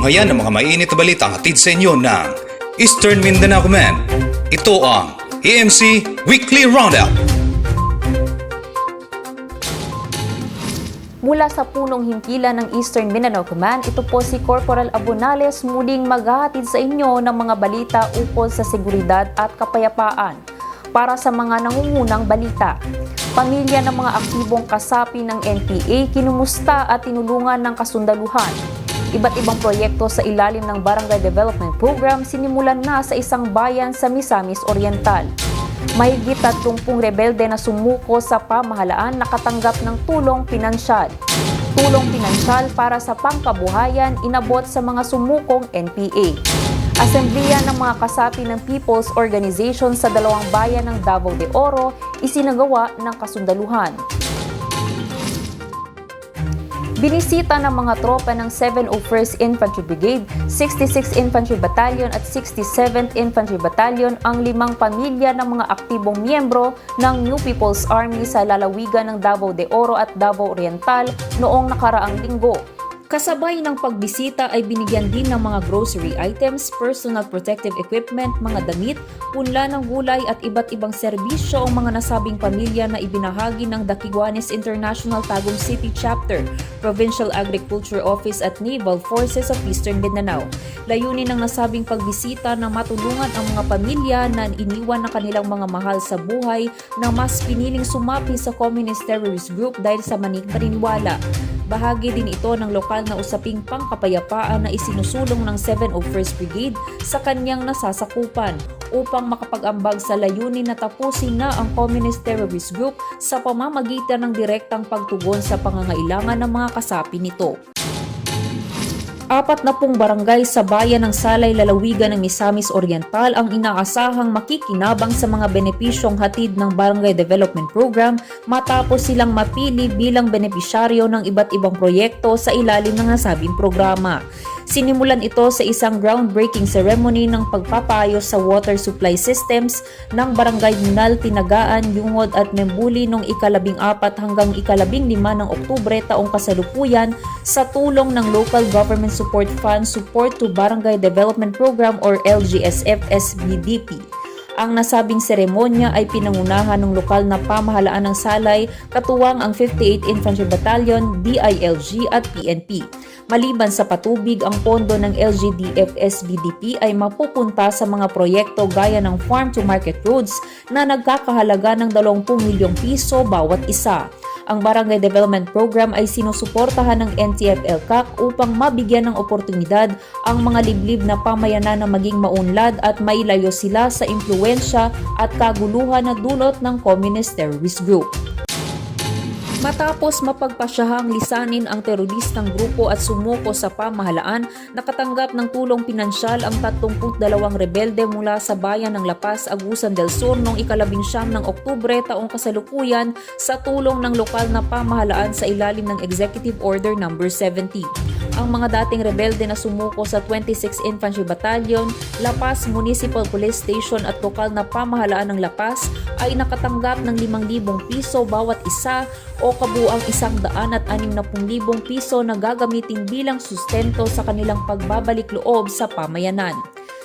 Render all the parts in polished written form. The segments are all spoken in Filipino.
Tunghayan ng mga mainit na balita ang hatid sa inyo ng Eastern Mindanao Command. Ito ang EMC Weekly Roundup. Mula sa punong himpilan ng Eastern Mindanao Command, ito po si Corporal Abonales muling maghahatid sa inyo ng mga balita ukol sa seguridad at kapayapaan. Para sa mga nangungunang balita, pamilya ng mga aktibong kasapi ng NPA kinumusta at tinulungan ng kasundaluhan. Iba't ibang proyekto sa ilalim ng Barangay Development Program sinimulan na sa isang bayan sa Misamis Oriental. Mahigit 30 rebelde na sumuko sa pamahalaan nakatanggap ng tulong pinansyal. Tulong pinansyal para sa pangkabuhayan inabot sa mga sumukong NPA. Asembleya ng mga kasapi ng People's Organization sa dalawang bayan ng Davao de Oro isinagawa ng kasundaluhan. Binisita ng mga tropa ng 701st Infantry Brigade, 66th Infantry Battalion at 67th Infantry Battalion ang 5 pamilya ng mga aktibong miyembro ng New People's Army sa lalawigan ng Davao de Oro at Davao Oriental noong nakaraang linggo. Kasabay ng pagbisita ay binigyan din ng mga grocery items, personal protective equipment, mga damit, punla ng gulay at iba't ibang serbisyo ang mga nasabing pamilya na ibinahagi ng Daquiguanes International Tagum City Chapter, Provincial Agriculture Office at Naval Forces of Eastern Mindanao. Layunin ng nasabing pagbisita na matulungan ang mga pamilya na iniwan ng kanilang mga mahal sa buhay na mas piniling sumapi sa communist terrorist group dahil sa paniniwala. Bahagi din ito ng lokal na usaping pangkapayapaan na isinusulong ng 701st Brigade sa kanyang nasasakupan upang makapag-ambag sa layunin na tapusin na ang communist terrorist group sa pamamagitan ng direktang pagtugon sa pangangailangan ng mga kasapi nito. 40 barangay sa bayan ng Salay, lalawigan ng Misamis Oriental ang inaasahang makikinabang sa mga benepisyong hatid ng Barangay Development Program matapos silang mapili bilang benepisyaryo ng iba't ibang proyekto sa ilalim ng nasabing programa. Sinimulan ito sa isang groundbreaking ceremony ng pagpapayos sa water supply systems ng Barangay Minal, Tinagaan, Yungod at Membuli noong ika-14 hanggang ika-15 ng Oktubre taong kasalukuyan sa tulong ng Local Government Support Fund Support to Barangay Development Program or LGSF-SBDP. Ang nasabing seremonya ay pinangunahan ng lokal na pamahalaan ng Salay, katuwang ang 58th Infantry Battalion, DILG at PNP. Maliban sa patubig, ang pondo ng LGDF-SBDP ay mapupunta sa mga proyekto gaya ng farm-to-market roads na nagkakahalaga ng 20 milyong piso bawat isa. Ang Barangay Development Program ay sinusuportahan ng NTF-ELCAC upang mabigyan ng oportunidad ang mga liblib na pamayanan na maging maunlad at mailayo sila sa impluwensya at kaguluhan na dulot ng communist terrorist group. Matapos mapagpasyahang lisanin ang teroristang grupo at sumuko sa pamahalaan, nakatanggap ng tulong pinansyal ang 32 rebelde mula sa bayan ng La Paz, Agusan del Sur noong ika-19 ng Oktubre taong kasalukuyan sa tulong ng lokal na pamahalaan sa ilalim ng Executive Order No. 70. Ang mga dating rebelde na sumuko sa 26th Infantry Battalion, La Paz Municipal Police Station at lokal na pamahalaan ng La Paz ay nakatanggap ng 5,000 piso bawat isa o kabuang 160,000 piso na gagamitin bilang sustento sa kanilang pagbabalik loob sa pamayanan.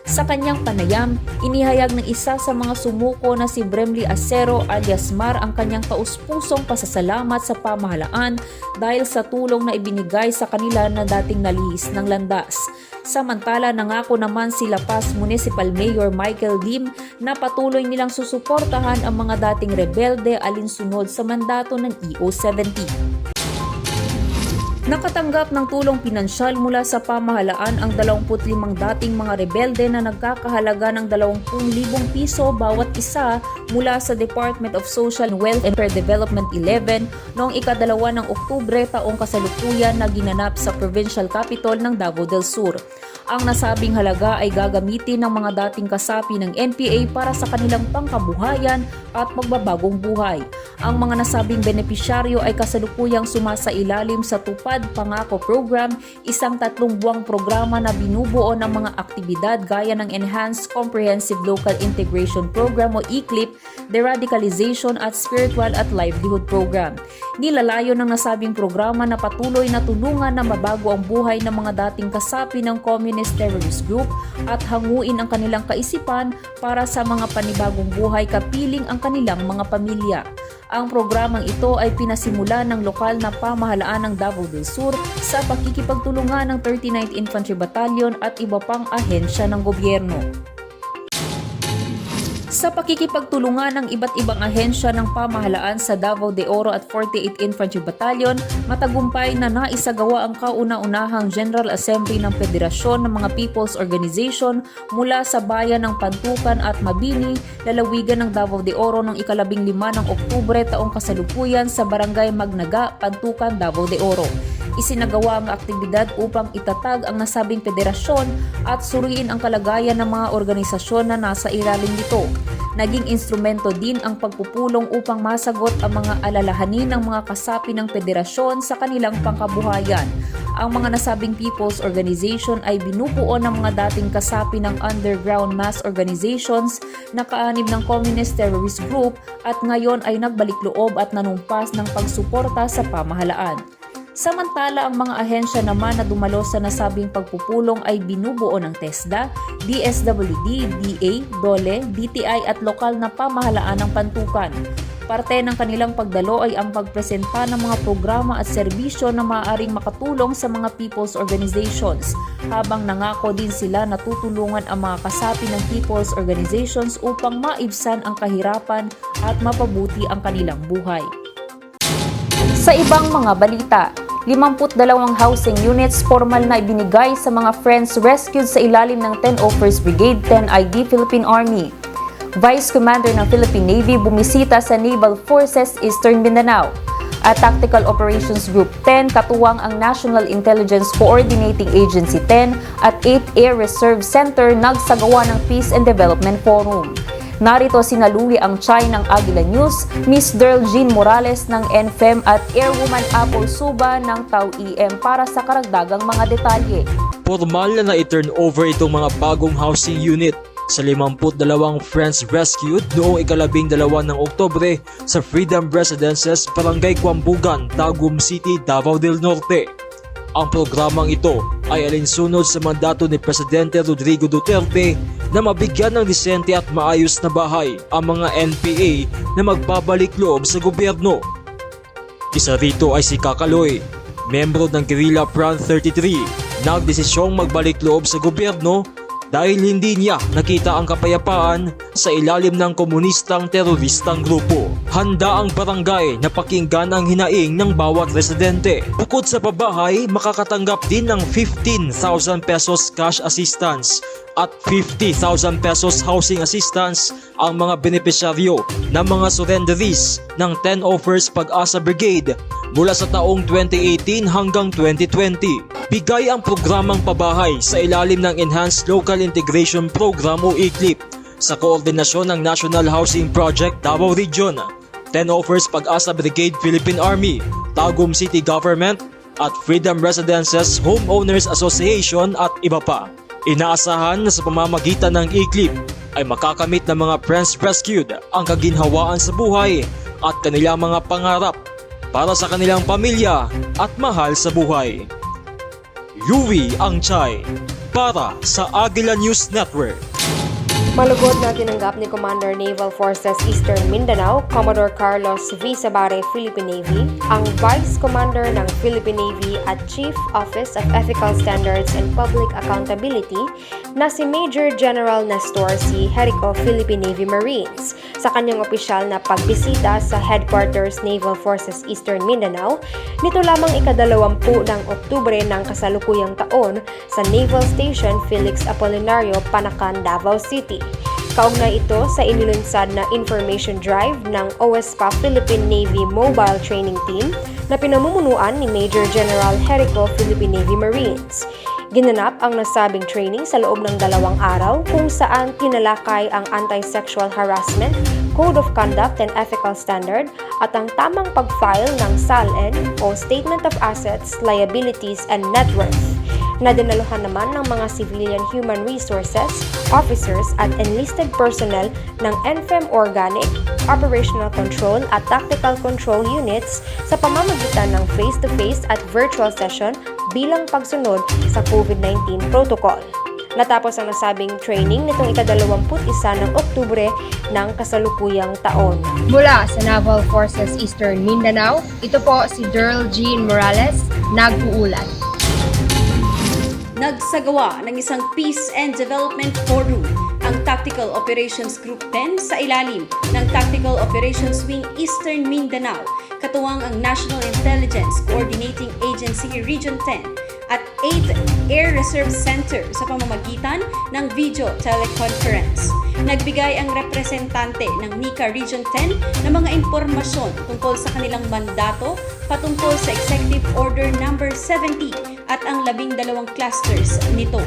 Sa kanyang panayam, inihayag ng isa sa mga sumuko na si Bremly Acero alias Mar ang kanyang taus-pusong pasasalamat sa pamahalaan dahil sa tulong na ibinigay sa kanila na dating nalihis ng landas. Samantala, nangako naman si La Paz Municipal Mayor Michael Lim na patuloy nilang susuportahan ang mga dating rebelde alinsunod sa mandato ng EO-70. Nakatanggap ng tulong pinansyal mula sa pamahalaan ang 25 dating mga rebelde na nagkakahalaga ng 20,000 piso bawat isa mula sa Department of Social Wealth and Development 11 noong ika-2 ng Oktubre taong kasalukuyan na ginanap sa Provincial Capital ng Davao del Sur. Ang nasabing halaga ay gagamitin ng mga dating kasapi ng NPA para sa kanilang pangkabuhayan at magbabagong buhay. Ang mga nasabing benepisyaryo ay kasalukuyang sumasailalim sa Tupad Pangako Program, isang 3 buwang programa na binubuo ng mga aktibidad gaya ng Enhanced Comprehensive Local Integration Program o ECLIP deradicalization at spiritual at livelihood program. Nilalayo ng nasabing programa na patuloy na tulungan na mabago ang buhay ng mga dating kasapi ng communist terrorist group at hanguin ang kanilang kaisipan para sa mga panibagong buhay kapiling ang kanilang mga pamilya. Ang programang ito ay pinasimula ng lokal na pamahalaan ng Davao del Sur sa pakikipagtulungan ng 39th Infantry Battalion at iba pang ahensya ng gobyerno. Sa pakikipagtulungan ng iba't ibang ahensya ng pamahalaan sa Davao de Oro at 48th Infantry Battalion, matagumpay na naisagawa ang kauna-unahang General Assembly ng Federasyon ng mga People's Organization mula sa bayan ng Pantukan at Mabini, lalawigan ng Davao de Oro noong 15 ng Oktubre taong kasalukuyan sa Barangay Magnaga, Pantukan, Davao de Oro. Isinagawa ang aktibidad upang itatag ang nasabing federasyon at suriin ang kalagayan ng mga organisasyon na nasa ilalim nito. Naging instrumento din ang pagpupulong upang masagot ang mga alalahanin ng mga kasapi ng federasyon sa kanilang pangkabuhayan. Ang mga nasabing people's organization ay binubuo ng mga dating kasapi ng underground mass organizations na kaanib ng communist terrorist group at ngayon ay nagbalik loob at nanumpas ng pagsuporta sa pamahalaan. Samantala, ang mga ahensya naman na dumalo sa nasabing pagpupulong ay binubuo ng TESDA, DSWD, DA, DOLE, DTI at lokal na pamahalaan ng Pantukan. Parte ng kanilang pagdalo ay ang pagpresenta ng mga programa at serbisyo na maaaring makatulong sa mga people's organizations, habang nangako din sila na tutulungan ang mga kasapi ng people's organizations upang maibsan ang kahirapan at mapabuti ang kanilang buhay. Sa ibang mga balita, 52 housing units formal na ibinigay sa mga friends rescued sa ilalim ng 10 Offers Brigade 10 ID Philippine Army. Vice Commander ng Philippine Navy bumisita sa Naval Forces Eastern Mindanao. At Tactical Operations Group 10 katuwang ang National Intelligence Coordinating Agency 10 at 8th Air Reserve Center nagsagawa ng Peace and Development Forum. Narito sinaluli ang Chai ng Agila News, Miss Derl Jean Morales ng NFEM at Airwoman Apple Suba ng TAW-EM para sa karagdagang mga detalye. Formal na i-turn over itong mga bagong housing unit sa 52 friends rescued noong 12 ng Oktubre sa Freedom Residences, Barangay Kwambugan, Tagum City, Davao del Norte. Ang programang ito ay alinsunod sa mandato ni Presidente Rodrigo Duterte na mabigyan ng disente at maayos na bahay ang mga NPA na magbabalik loob sa gobyerno. Isa rito ay si Kakaloy, membro ng Guerrilla Front 33, nagdesisyong magbalik loob sa gobyerno dahil hindi niya nakita ang kapayapaan sa ilalim ng komunistang teroristang grupo. Handa ang barangay na pakinggan ang hinaing ng bawat residente. Bukod sa pabahay, makakatanggap din ng 15,000 pesos cash assistance at 50,000 pesos housing assistance ang mga benepisyaryo ng mga surrenderies ng 10 Offers Pag-asa Brigade mula sa taong 2018 hanggang 2020. Bigay ang programang pabahay sa ilalim ng Enhanced Local Integration Program o ECLIP sa koordinasyon ng National Housing Project Davao Region, 10 Offers Pag-asa Brigade Philippine Army, Tagum City Government at Freedom Residences Homeowners Association at iba pa. Inaasahan na sa pamamagitan ng ECLIP ay makakamit ng mga friends rescued ang kaginhawaan sa buhay at kanilang mga pangarap para sa kanilang pamilya at mahal sa buhay. Yui Angchay para sa Agila News Network. Malugod na tinanggap ni Commander Naval Forces Eastern Mindanao, Commodore Carlos V. Sabare, Philippine Navy, ang Vice Commander ng Philippine Navy at Chief Office of Ethical Standards and Public Accountability na si Major General Nestor C. Jerico, Philippine Navy Marines, sa kanyang opisyal na pagbisita sa Headquarters Naval Forces Eastern Mindanao nito lamang ika-20 ng Oktubre ng kasalukuyang taon sa Naval Station Felix Apolinario, Panacan, Davao City. Kaugnay ito sa inilunsad na information drive ng OSPA Philippine Navy Mobile Training Team na pinamumunuan ni Major General Jerico, Philippine Navy Marines. Ginanap ang nasabing training sa loob ng 2 araw kung saan tinalakay ang anti-sexual harassment, Code of Conduct and Ethical Standard at ang tamang pag-file ng SALN o Statement of Assets, Liabilities and Net Worth. Nadinaluhan naman ng mga civilian human resources, officers at enlisted personnel ng NFEM Organic, Operational Control at Tactical Control Units sa pamamagitan ng face-to-face at virtual session bilang pagsunod sa COVID-19 protocol. Natapos ang nasabing training nitong ika-21 ng Oktubre ng kasalukuyang taon. Mula sa Naval Forces Eastern Mindanao, ito po si Darrell Jean Morales, nag-uulat. Nagsagawa ng isang Peace and Development Forum ang Tactical Operations Group 10 sa ilalim ng Tactical Operations Wing Eastern Mindanao, katuwang ang National Intelligence Coordinating Agency Region 10 at 8th Air Reserve Center sa pamamagitan ng video teleconference. Nagbigay ang representante ng NICA Region 10 ng mga impormasyon tungkol sa kanilang mandato patungkol sa Executive Order No. 70 at ang 12 clusters nito.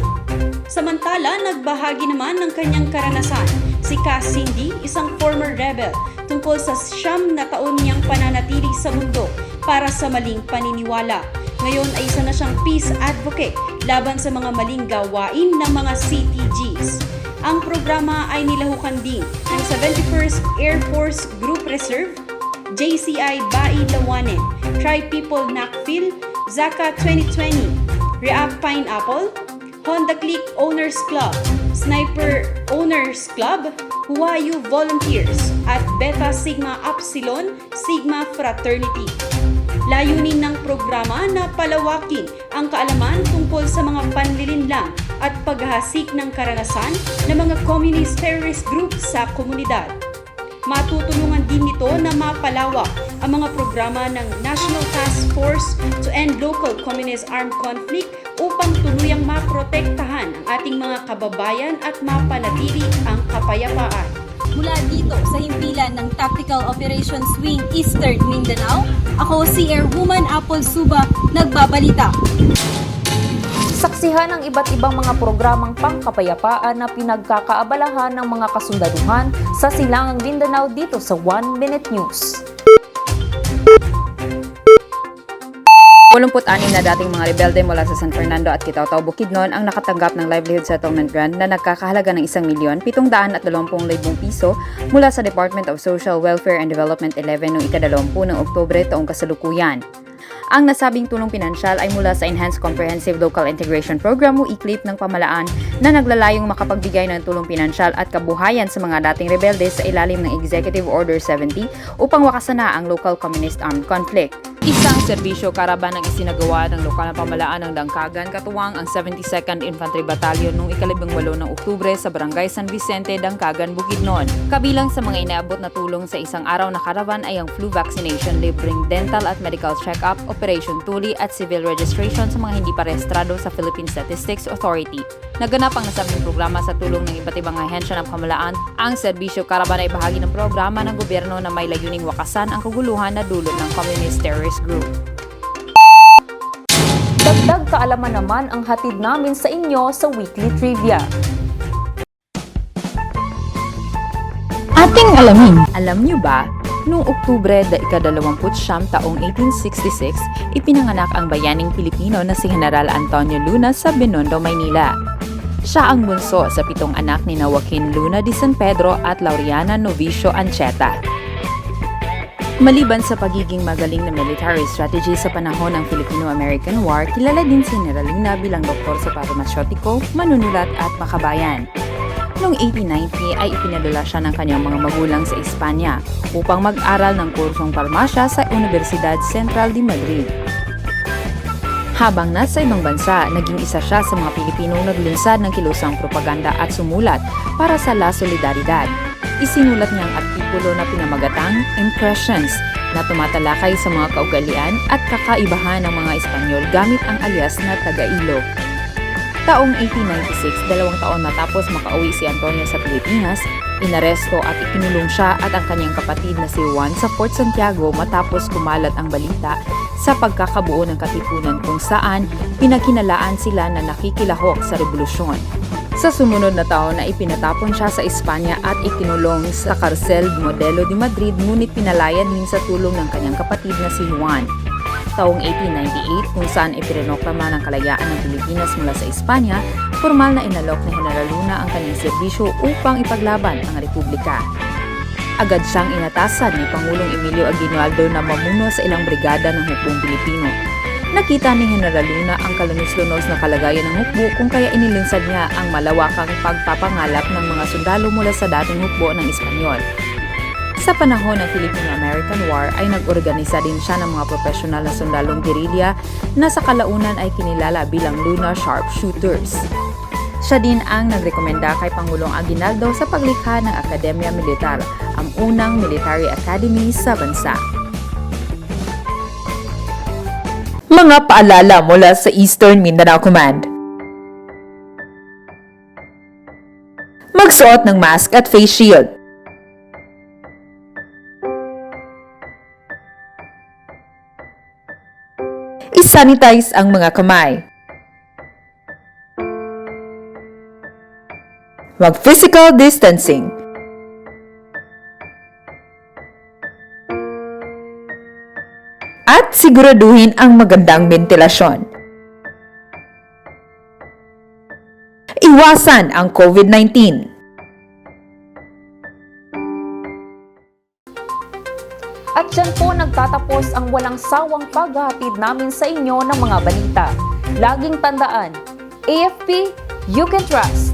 Samantala, nagbahagi naman ng kanyang karanasan si Ka Cindy, isang former rebel, tungkol sa 9 na taon niyang pananatili sa mundo para sa maling paniniwala. Ngayon ay isa na siyang peace advocate laban sa mga maling gawain ng mga CTGs. Ang programa ay nilahukan din ng 71st Air Force Group Reserve, JCI Bai Lawanen, Tri-People Nakfil, Zaka 2020, React Pineapple, Honda Click Owners Club, Sniper Owners Club, Huayu Volunteers, at Beta Sigma Upsilon Sigma Fraternity. Layunin ng programa na palawakin ang kaalaman tungkol sa mga panlilinlang at paghahasik ng karanasan ng mga communist terrorist group sa komunidad. Matutulungan din nito na mapalawak ang mga programa ng National Task Force to End Local Communist Armed Conflict upang tuluyang maprotektahan ang ating mga kababayan at mapanatili ang kapayapaan. Mula dito sa himpilan ng Tactical Operations Wing Eastern Mindanao, ako si Airwoman Apple Suba, nagbabalita. Saksihan ang iba't ibang mga programang pangkapayapaan na pinagkakaabalahan ng mga kasundaluhan sa Silangang Mindanao dito sa 1 Minute News. 86 na dating mga rebelde mula sa San Fernando at Kitaw-Taw, Bukidnon ang nakatanggap ng Livelihood Settlement Grant na nagkakahalaga ng 1,720,000 piso mula sa Department of Social Welfare and Development 11 noong ika-20 ng Oktubre taong kasalukuyan. Ang nasabing tulong pinansyal ay mula sa Enhanced Comprehensive Local Integration Program o ICLIP ng pamalaan na naglalayong makapagbigay ng tulong pinansyal at kabuhayan sa mga dating rebelde sa ilalim ng Executive Order 70 upang wakasan na ang local communist armed conflict. Isang serbisyo karaban ang isinagawa ng lokal na pamalaan ng Dangkagan katuwang ang 72nd Infantry Battalion noong ika-18 ng Oktubre sa Barangay San Vicente, Dangkagan, Bukidnon. Kabilang sa mga inaabot na tulong sa isang araw na karavan ay ang flu vaccination, libreng dental at medical check-up, Operation Tuli at civil registration sa mga hindi pa rehistrado sa Philippine Statistics Authority. Naganap ang nasabing programa sa tulong ng iba't ibang ahensya ng pamalaan. Ang serbisyo karaban ay bahagi ng programa ng gobyerno na may layuning wakasan ang kaguluhan na dulot ng communist terrorist group. Dagdag kaalaman naman ang hatid namin sa inyo sa Weekly Trivia. Ating alamin. Alam niyo ba, noong Oktubre ika-29 taong 1866, ipinanganak ang bayaning Pilipino na si General Antonio Luna sa Binondo, Maynila. Siya ang bunso sa 7 anak ni Joaquin Luna de San Pedro at Laureana Novicio Ancheta. Maliban sa pagiging magaling na military strategy sa panahon ng Filipino-American War, kilala din si General Luna bilang doktor sa parmasyotiko, manunulat at makabayan. Noong 1890 ay ipinadala siya ng kanyang mga magulang sa Espanya upang mag-aral ng kursong parmasya sa Universidad Central de Madrid. Habang nasa ibang bansa, naging isa siya sa mga Pilipinong naglunsad ng kilusang propaganda at sumulat para sa La Solidaridad. Isinulat niya ang artikulo na pinamagatang Impressions na tumatalakay sa mga kaugalian at kakaibahan ng mga Espanyol gamit ang alias na Taga-Ilog. Taong 1896, 2 taon matapos makauwi si Antonio sa Pilipinas, inaresto at ikinulong siya at ang kanyang kapatid na si Juan sa Fort Santiago matapos kumalat ang balita sa pagkakabuo ng katipunan kung saan pinagkinalaan sila na nakikilahok sa revolusyon. Sa sumunod na taon ay ipinatapon siya sa Espanya at ikinulong sa Cárcel Modelo de Madrid, ngunit pinalaya din sa tulong ng kanyang kapatid na si Juan. taong 1898 kung saan ipinroklama ng kalayaan ng Pilipinas mula sa Espanya, formal na inalok ni General Luna ang kanyang serbisyo upang ipaglaban ang Republika. Agad siyang inatasan ni Pangulong Emilio Aguinaldo na mamuno sa ilang brigada ng hukbong Pilipino. Nakita ni General Luna ang kalunos-lunos na kalagayan ng hukbo kung kaya inilunsad niya ang malawakang pagpapangalap ng mga sundalo mula sa dating hukbo ng Espanyol. Sa panahon ng Philippine-American War ay nag-organisa din siya ng mga profesional na sundalong gerilya na sa kalaunan ay kinilala bilang Luna Sharpshooters. Siya din ang nagrekomenda kay Pangulong Aguinaldo sa paglikha ng Akademya Militar, ang unang military academy sa bansa. Mga paalala mula sa Eastern Mindanao Command. Magsuot ng mask at face shield. Isanitize ang mga kamay. Mag-physical distancing. At siguraduhin ang magandang ventilasyon. Iwasan ang COVID-19. At dyan po nagtatapos ang walang sawang paghahatid namin sa inyo ng mga balita. Laging tandaan, AFP, you can trust.